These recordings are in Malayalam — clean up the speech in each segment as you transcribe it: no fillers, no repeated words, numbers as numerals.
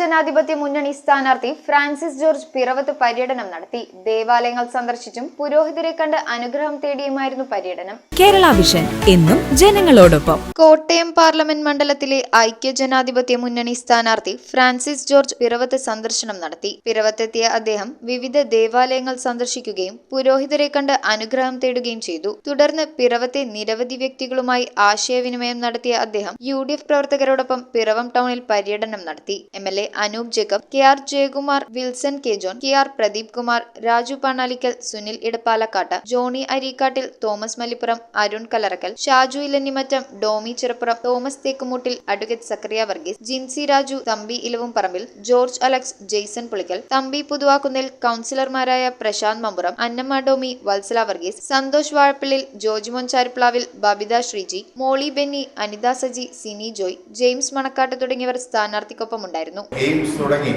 ഐക്യജനാധിപത്യ മുന്നണി സ്ഥാനാർത്ഥി ഫ്രാൻസിസ് ജോർജ് പിറവത്ത് പര്യടനം നടത്തി. ദേവാലയങ്ങൾ സന്ദർശിച്ചും പുരോഹിതരെ കണ്ട് അനുഗ്രഹം തേടിയുമായിരുന്നു പര്യടനം. കേരള വിഷൻ എന്നും ജനങ്ങളോടൊപ്പം. കോട്ടയം പാർലമെന്റ് മണ്ഡലത്തിലെ ഐക്യജനാധിപത്യ മുന്നണി സ്ഥാനാർത്ഥി ഫ്രാൻസിസ് ജോർജ് പിറവത്ത് സന്ദർശനം നടത്തി. പിറവത്തെത്തിയ അദ്ദേഹം വിവിധ ദേവാലയങ്ങൾ സന്ദർശിക്കുകയും പുരോഹിതരെ കണ്ട് അനുഗ്രഹം തേടുകയും ചെയ്തു. തുടർന്ന് പിറവത്തെ നിരവധി വ്യക്തികളുമായി ആശയവിനിമയം നടത്തിയ അദ്ദേഹം UDF പ്രവർത്തകരോടൊപ്പം പിറവം ടൗണിൽ പര്യടനം നടത്തി. MLA Anoop Jacob, KR Jayakumar, Wilson K John, KR Pradeep Kumar, Raju Panalickal, Sunil Edappalakkattu, Johnny Areekkattil, Thomas Mallippuram, Arun Kalarakkal, Shaju Elanjimattam, Domi Cheruppuram, Thomas Thekkumuttil, advocate Zachariah Varghese, Jincy Raju, Thampi Elavumparambil, George Alex, Jason Pulickal, Thampi Puthuvakkunnil, കൗൺസിലർമാരായ Prashanth Mampuram, Annamma Domi, Vatsala Varghese, Santhosh Vazhappillil, Jojimon Charuplavil, Babitha Sreeji, Molly Benny, Anitha Saji, Sini Joy, James Manakkattu തുടങ്ങിയവർ സ്ഥാനാർത്ഥിക്കൊപ്പമുണ്ടായിരുന്നു. എയിംസ് തുടങ്ങി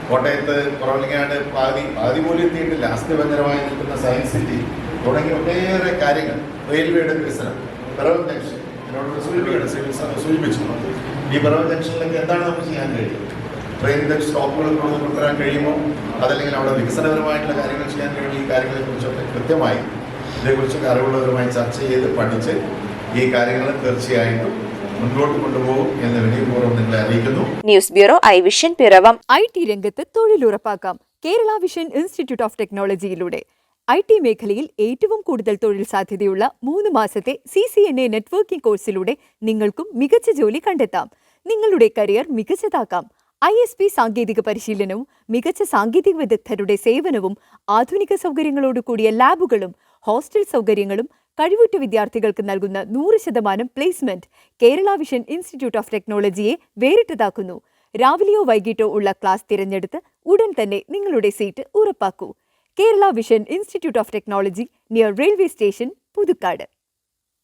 കോട്ടയത്ത് കുറവലിങ്ങാട് പാതി പോലും എത്തിയിട്ടില്ല. അസ്ഥിഭഞ്ജനമായി നിൽക്കുന്ന സയൻസ് സിറ്റി തുടങ്ങിയ ഒട്ടേറെ കാര്യങ്ങൾ, റെയിൽവേയുടെ വികസനം, പിറവം ജംഗ്ഷൻ എന്നോട് സൂചിപ്പിച്ചു. ഈ പിറവം ജംഗ്ഷനിലൊക്കെ എന്താണ് നമുക്ക് ചെയ്യാൻ കഴിയും? ട്രെയിനിൻ്റെ സ്റ്റോപ്പുകൾ കൊണ്ടുവരാൻ കഴിയുമോ? അതല്ലെങ്കിൽ അവിടെ വികസനപരമായിട്ടുള്ള കാര്യങ്ങൾ ചെയ്യാൻ കഴിയും? ഈ കാര്യങ്ങളെക്കുറിച്ചൊക്കെ കൃത്യമായി ഇതേക്കുറിച്ചൊക്കെ അറിവുള്ളവരുമായി ചർച്ച ചെയ്ത് പഠിച്ച് ഈ കാര്യങ്ങൾ തീർച്ചയായിട്ടും മുന്നോട്ട് കൊണ്ടുപോകും എന്ന് വിനയപൂർവ്വം നിങ്ങളെ അറിയിക്കുന്നു. News bureau I vision Piravom. IT രംഗത്ത് തൊഴിലുറപ്പാക്കാം കേരള വിഷൻ ഇൻസ്റ്റിറ്റ്യൂട്ട് ഓഫ് ടെക്നോളജിയിലൂടെ. IT മേഖലയിൽ ഏറ്റവും കൂടുതൽ തൊഴിൽ സാധ്യതയുള്ള 3 മാസത്തെ CCNA നെറ്റ്വർക്കിംഗ് കോഴ്സിലൂടെ നിങ്ങൾക്കും മികച്ച ജോലി കണ്ടെത്താം. നിങ്ങളുടെ കരിയർ മികച്ചതാക്കാം. ISP സാങ്കേതിക പരിശീലനവും മികച്ച സാങ്കേതിക വിദഗ്ധരുടെ സേവനവും ആധുനിക സൗകര്യങ്ങളോട് കൂടിയ ലാബുകളും ഹോസ്റ്റൽ സൗകര്യങ്ങളും കഴിവുറ്റ വിദ്യാർത്ഥികൾക്ക് നൽകുന്ന 100% placement Kerala vision institute of ടെക്നോളജിയെ വേറിട്ടതാക്കുന്നു. രാവിലെയോ വൈകിട്ടോ ഉള്ള ക്ലാസ് തിരഞ്ഞെടുത്ത് ഉടൻ തന്നെ നിങ്ങളുടെ സീറ്റ് ഉറപ്പാക്കൂ. Kerala vision institute of technology, near railway station, Puthukkad.